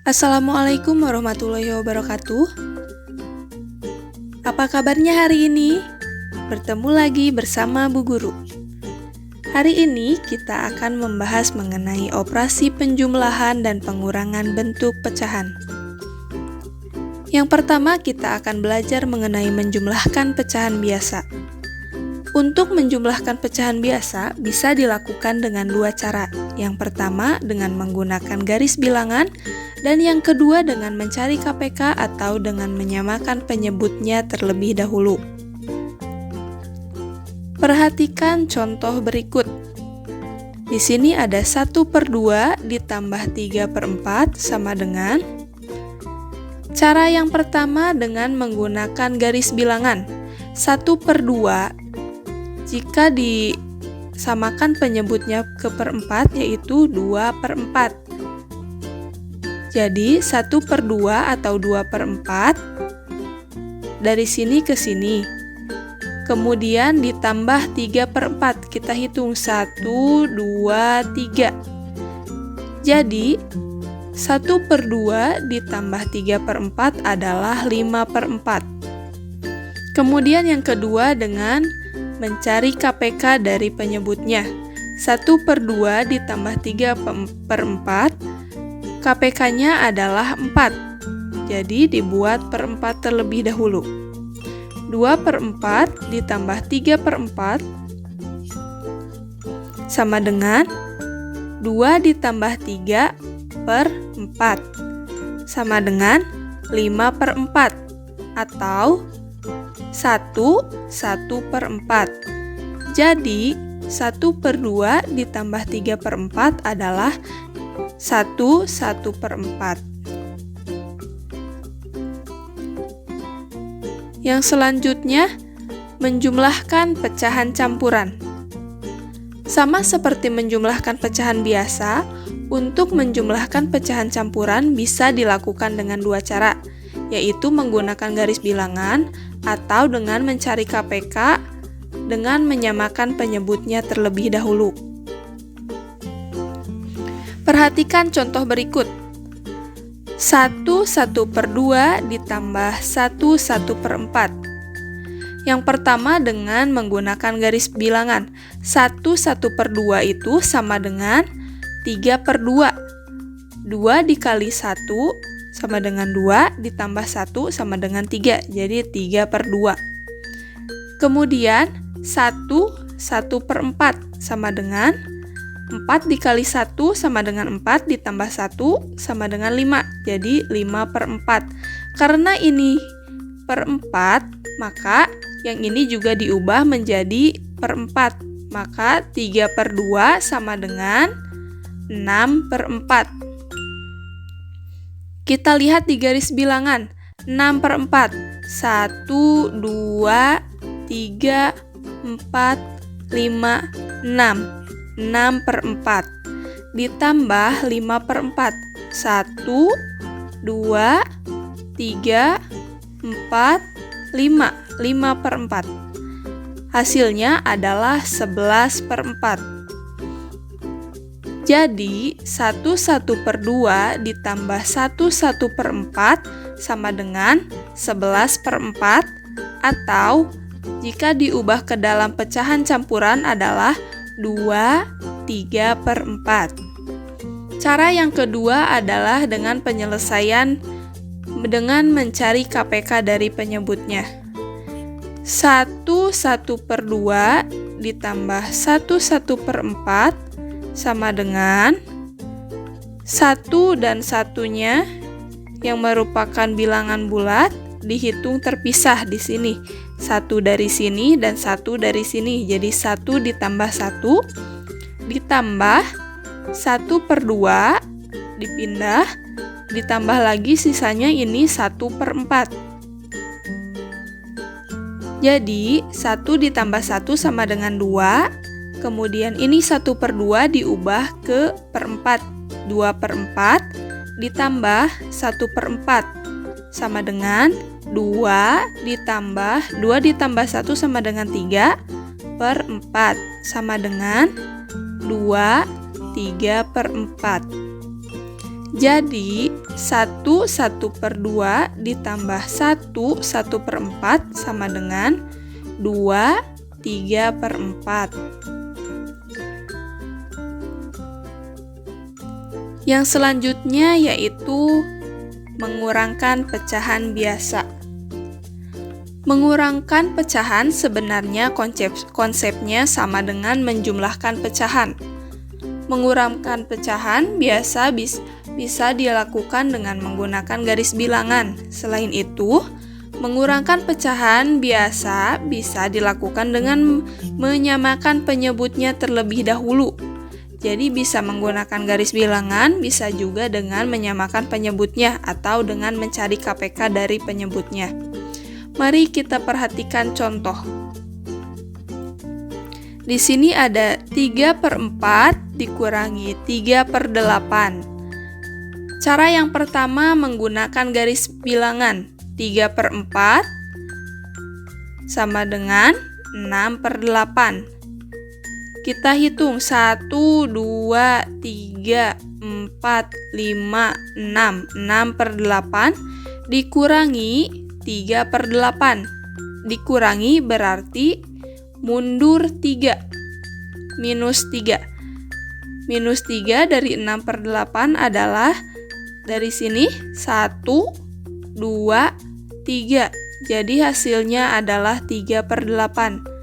Assalamualaikum warahmatullahi wabarakatuh. Apa kabarnya hari ini? Bertemu lagi bersama Bu Guru. Hari ini kita akan membahas mengenai operasi penjumlahan dan pengurangan bentuk pecahan. Yang pertama, kita akan belajar mengenai menjumlahkan pecahan biasa. Untuk menjumlahkan pecahan biasa bisa dilakukan dengan dua cara. Yang pertama dengan menggunakan garis bilangan, dan yang kedua dengan mencari KPK atau dengan menyamakan penyebutnya terlebih dahulu. Perhatikan contoh berikut. Di sini ada 1/2 ditambah 3/4 sama dengan. Cara yang pertama dengan menggunakan garis bilangan. 1/2 jika disamakan penyebutnya ke perempat yaitu 2/4. Jadi 1/2 atau 2/4 dari sini ke sini. Kemudian ditambah 3/4. Kita hitung 1, 2, 3. Jadi 1/2 ditambah 3/4 adalah 5/4. Kemudian yang kedua dengan mencari KPK dari penyebutnya. 1/2 ditambah 3/4, KPK-nya adalah 4. Jadi dibuat per 4 terlebih dahulu. 2/4 ditambah 3/4 sama dengan 2 ditambah 3/4 sama dengan 5/4 atau 1/4. Jadi 1/2 ditambah 3/4 adalah 1/4. Yang selanjutnya, menjumlahkan pecahan campuran. Sama seperti menjumlahkan pecahan biasa, untuk menjumlahkan pecahan campuran bisa dilakukan dengan dua cara, yaitu menggunakan garis bilangan atau dengan mencari KPK dengan menyamakan penyebutnya terlebih dahulu. Perhatikan contoh berikut. 1/2 ditambah 1/4. Yang pertama dengan menggunakan garis bilangan. 1/2 itu sama dengan 3/2. 2 dikali 1 sama dengan 2, ditambah 1 sama dengan 3. Jadi 3/2. Kemudian 1/4 sama dengan 4 dikali 1 sama dengan 4, ditambah 1 sama dengan 5. Jadi 5/4. Karena ini per 4, maka yang ini juga diubah menjadi per 4. Maka 3/2 sama dengan 6/4. Kita lihat di garis bilangan. 6/4. 1, 2, 3, 4, 5, 6. 6/4 ditambah 5/4. 1, 2, 3, 4, 5. 5/4. Hasilnya adalah 11/4. Jadi 1/2 ditambah 1/4 sama dengan 11/4 atau jika diubah ke dalam pecahan campuran adalah 2/3/4. Cara yang kedua adalah dengan penyelesaian dengan mencari KPK dari penyebutnya. 1/2 ditambah 1/4 sama dengan 1 dan 1-nya yang merupakan bilangan bulat dihitung terpisah di sini. 1 dari sini dan 1 dari sini. Jadi 1 ditambah 1 ditambah 1/2 dipindah, ditambah lagi sisanya ini 1/4. Jadi 1 ditambah 1 sama dengan 2. Kemudian ini 1/2 diubah ke per 4. 2/4 ditambah 1/4 sama dengan 2 ditambah 1 sama dengan 3 per 4 sama dengan 2, 3 per 4. Jadi 1 per 2 ditambah 1 per 4 sama dengan 2, 3 per 4. Yang selanjutnya yaitu mengurangkan pecahan biasa. Mengurangkan pecahan sebenarnya konsepnya sama dengan menjumlahkan pecahan. Mengurangkan pecahan biasa bisa dilakukan dengan menggunakan garis bilangan. Selain itu, mengurangkan pecahan biasa bisa dilakukan dengan menyamakan penyebutnya terlebih dahulu. Jadi bisa menggunakan garis bilangan, bisa juga dengan menyamakan penyebutnya atau dengan mencari KPK dari penyebutnya. Mari kita perhatikan contoh. Di sini ada 3 per 4 dikurangi 3 per 8. Cara yang pertama menggunakan garis bilangan. 3 per 4 sama dengan 6 per 8. Kita hitung 1, 2, 3, 4, 5, 6. 6 per 8 dikurangi 3 per 8. Dikurangi berarti mundur 3. Minus 3. Minus 3 dari 6 per 8 adalah dari sini 1, 2, 3. Jadi hasilnya adalah 3 per 8.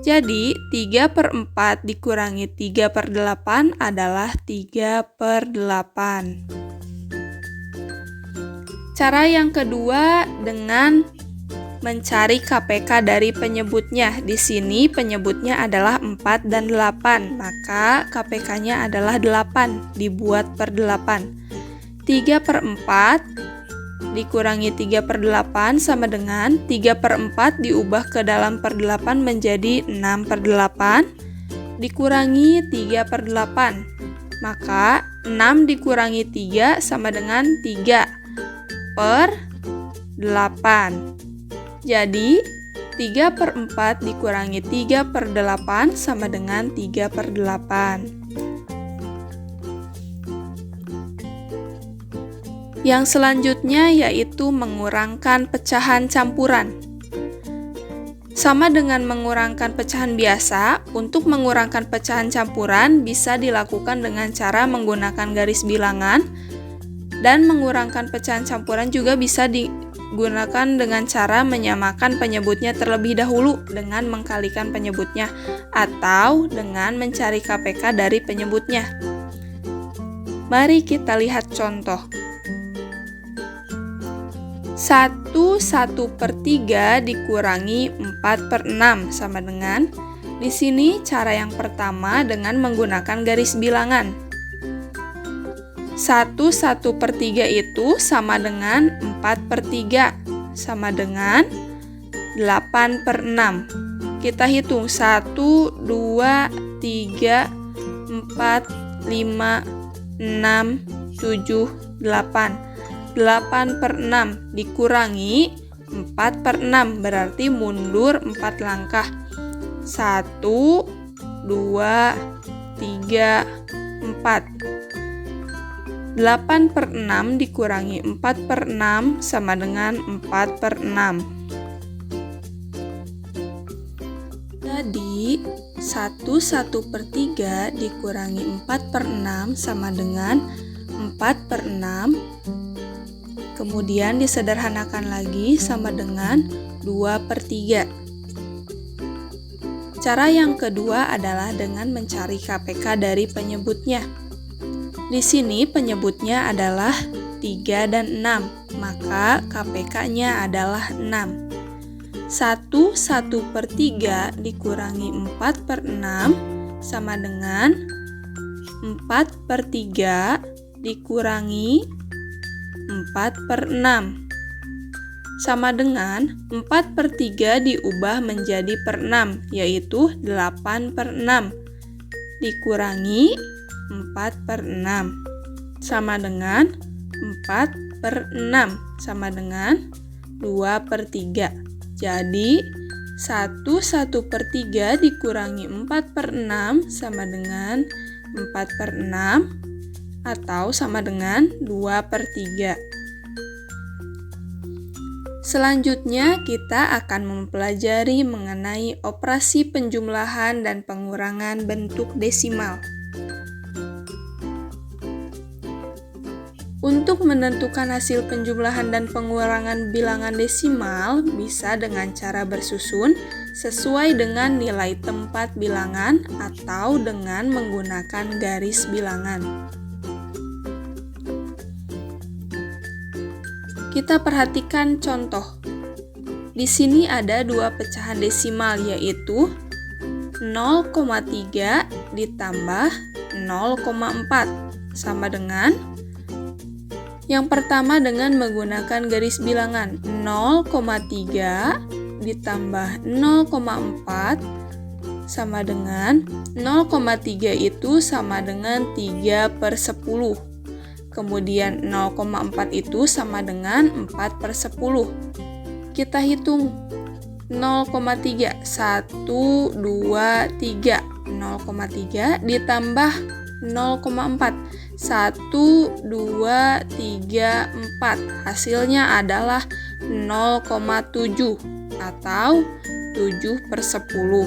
Jadi 3 per 4 dikurangi 3 per 8 adalah 3 per 8. Cara yang kedua dengan mencari KPK dari penyebutnya. Di sini penyebutnya adalah 4 dan 8, maka KPK-nya adalah 8, dibuat per 8. 3 per 4 dikurangi 3 per 8 sama dengan 3 per 4 diubah ke dalam per 8 menjadi 6 per 8 dikurangi 3 per 8. Maka 6 dikurangi 3 sama dengan 3 per 8. Jadi 3 per 4 dikurangi 3 per 8 sama dengan 3 per 8. Yang selanjutnya yaitu mengurangkan pecahan campuran. Sama dengan mengurangkan pecahan biasa, untuk mengurangkan pecahan campuran bisa dilakukan dengan cara menggunakan garis bilangan, dan mengurangkan pecahan campuran juga bisa digunakan dengan cara menyamakan penyebutnya terlebih dahulu dengan mengkalikan penyebutnya atau dengan mencari KPK dari penyebutnya. Mari kita lihat contoh. 1 per 3 dikurangi 4 per 6 sama dengan, di sini cara yang pertama dengan menggunakan garis bilangan. 1 per 3 itu sama dengan 4 per 3 sama dengan 8 per 6. Kita hitung 1, 2, 3, 4, 5, 6, 7, 8. 8 per 6 dikurangi 4 per 6 berarti mundur 4 langkah. 1, 2, 3, 4. 8 per 6 dikurangi 4 per 6 sama dengan 4 per 6. Jadi 1 per 3 dikurangi 4 per 6 sama dengan 4 per 6. Kemudian disederhanakan lagi sama dengan 2 per 3. Cara yang kedua adalah dengan mencari KPK dari penyebutnya. Di sini penyebutnya adalah 3 dan 6, maka KPK-nya adalah 6. 1 per 3 dikurangi 4 per 6 sama dengan 4 per 3 dikurangi 4 per 6 sama dengan 4 per 3 diubah menjadi per 6, yaitu 8 per 6 dikurangi 4 per 6 sama dengan 4 per 6 sama dengan 2 per 3. Jadi 1/1/3 dikurangi 4/6 sama dengan 4/6 atau sama dengan 2/3. Selanjutnya, kita akan mempelajari mengenai operasi penjumlahan dan pengurangan bentuk desimal. Untuk menentukan hasil penjumlahan dan pengurangan bilangan desimal bisa dengan cara bersusun sesuai dengan nilai tempat bilangan atau dengan menggunakan garis bilangan. Kita perhatikan contoh. Di sini ada dua pecahan desimal, yaitu 0,3 ditambah 0,4 sama dengan yang pertama dengan menggunakan garis bilangan 0,3 ditambah 0,4 sama dengan 0,3 itu sama dengan 3/10. Kemudian 0,4 itu sama dengan 4/10. Kita hitung 0,3, 1, 2, 3. 0,3 ditambah 0,4. 1, 2, 3, 4. Hasilnya adalah 0,7 atau 7/10.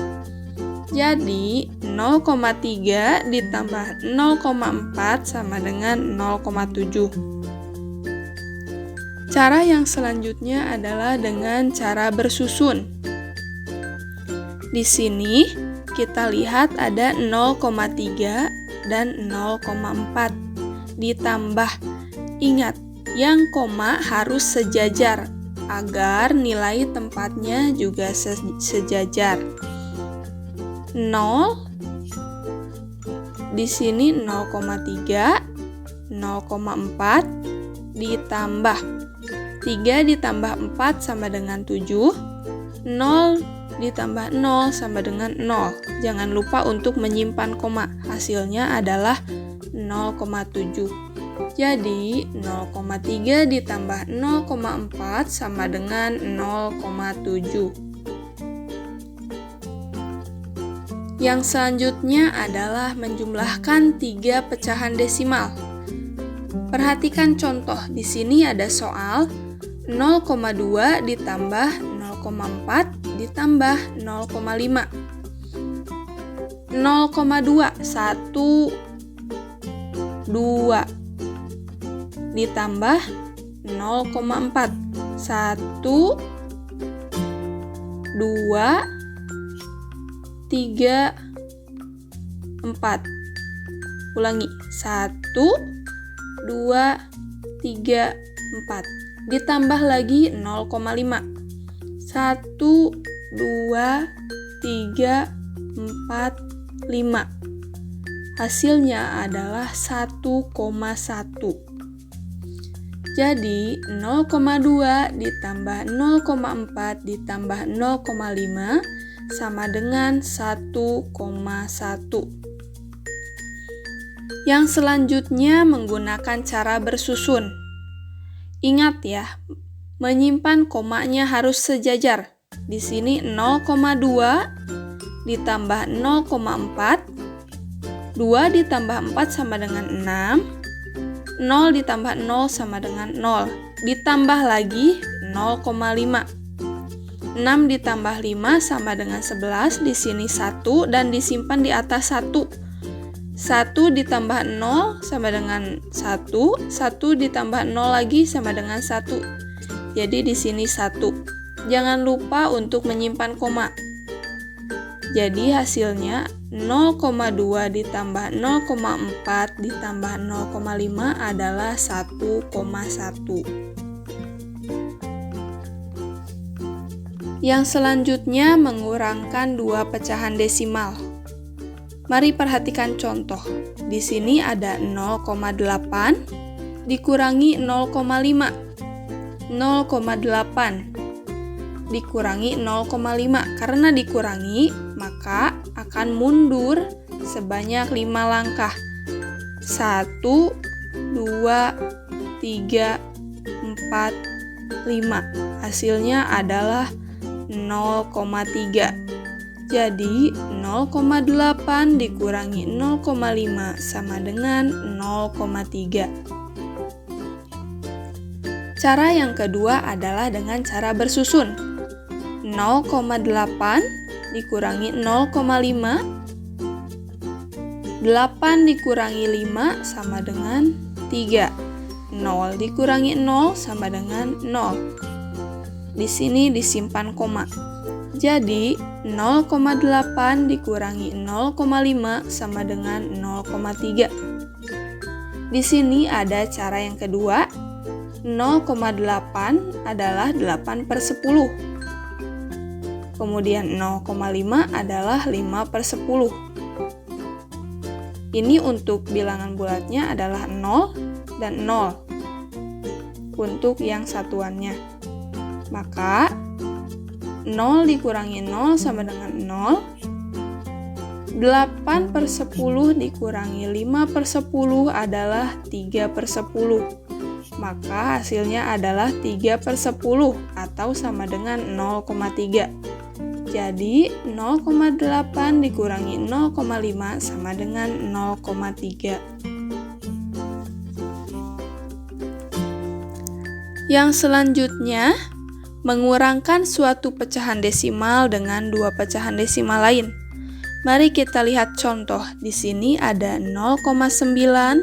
Jadi 0,3 ditambah 0,4 sama dengan 0,7. Cara yang selanjutnya adalah dengan cara bersusun. Di sini kita lihat ada 0,3 dan 0,4 ditambah. Ingat, yang koma harus sejajar agar nilai tempatnya juga sejajar. 0 di sini 0,3, 0,4 ditambah 3 ditambah 4 sama dengan 7, 0 ditambah 0 sama dengan 0. Jangan lupa untuk menyimpan koma. Hasilnya adalah 0,7. Jadi 0,3 ditambah 0,4 sama dengan 0,7. Yang selanjutnya adalah menjumlahkan 3 pecahan desimal. Perhatikan contoh. Di sini ada soal 0,2 ditambah 0,4 ditambah 0,5. 0,2 1, 2 ditambah 0,4 1, 2, 3, 4. Ulangi. 1, 2, 3, 4. Ditambah lagi 0,5. 1, 2, 3, 4, 5. Hasilnya adalah 1,1. Jadi 0,2 ditambah 0,4 ditambah 0,5 sama dengan 1,1. Yang selanjutnya menggunakan cara bersusun. Ingat ya, menyimpan komanya harus sejajar. Di sini 0,2 ditambah 0,4, 2 ditambah 4 sama dengan 6, 0 ditambah 0 sama dengan 0. Ditambah lagi 0,5. 6 ditambah 5 sama dengan 11, di sini 1 dan disimpan di atas 1. 1 ditambah 0 sama dengan 1, 1 ditambah 0 lagi sama dengan 1. Jadi di sini 1. Jangan lupa untuk menyimpan koma. Jadi hasilnya 0,2 ditambah 0,4 ditambah 0,5 adalah 1,1. Yang selanjutnya mengurangkan 2 pecahan desimal. Mari perhatikan contoh. Di sini ada 0,8 dikurangi 0,5. 0,8 dikurangi 0,5. Karena dikurangi, maka akan mundur sebanyak 5 langkah. 1, 2, 3, 4, 5. Hasilnya adalah 0,3. Jadi 0,8 dikurangi 0,5 sama dengan 0,3. Cara yang kedua adalah dengan cara bersusun. 0,8 dikurangi 0,5. 8 dikurangi 5 sama dengan 3. 0 dikurangi 0 sama dengan 0. Di sini disimpan koma. Jadi 0,8 dikurangi 0,5 sama dengan 0,3. Di sini ada cara yang kedua. 0,8 adalah 8/10. Kemudian 0,5 adalah 5/10. Ini untuk bilangan bulatnya adalah 0 dan 0 untuk yang satuannya. Maka 0 dikurangi 0 sama dengan 0. 8/10 dikurangi 5/10 adalah 3/10. Maka hasilnya adalah 3/10 atau sama dengan 0,3. Jadi 0,8 dikurangi 0,5 sama dengan 0,3. Yang selanjutnya, mengurangkan suatu pecahan desimal dengan dua pecahan desimal lain. Mari kita lihat contoh. Di sini ada 0,9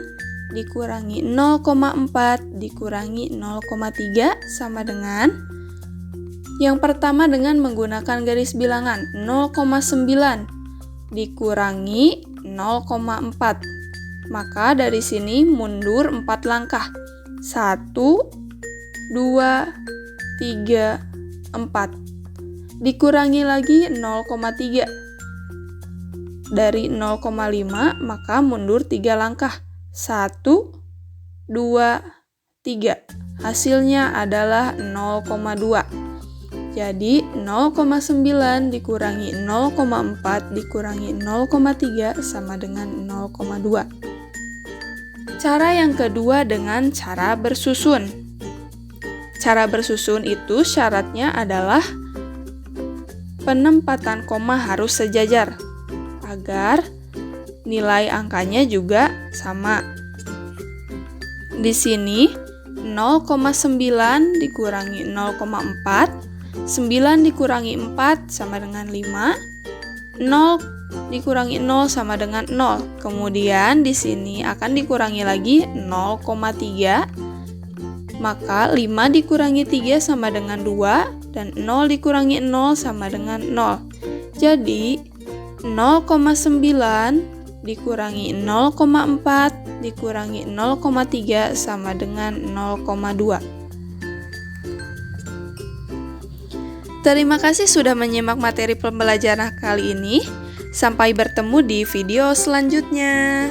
dikurangi 0,4 dikurangi 0,3 sama dengan yang pertama dengan menggunakan garis bilangan 0,9 dikurangi 0,4. Maka dari sini mundur 4 langkah. 1, 2, 3, 4. Dikurangi lagi 0,3. Dari 0,5 maka mundur 3 langkah. 1, 2, 3. Hasilnya adalah 0,2. Jadi 0,9 dikurangi 0,4 dikurangi 0,3 sama dengan 0,2. Cara yang kedua dengan cara bersusun. Cara bersusun itu syaratnya adalah penempatan koma harus sejajar agar nilai angkanya juga sama. Di sini 0,9 dikurangi 0,4, 9 dikurangi 4 sama dengan 5, 0 dikurangi 0 sama dengan 0. Kemudian di sini akan dikurangi lagi 0,3. Maka 5 dikurangi 3 sama dengan 2 dan 0 dikurangi 0 sama dengan 0. Jadi 0,9 dikurangi 0,4 dikurangi 0,3 sama dengan 0,2. Terima kasih sudah menyimak materi pembelajaran kali ini. Sampai bertemu di video selanjutnya.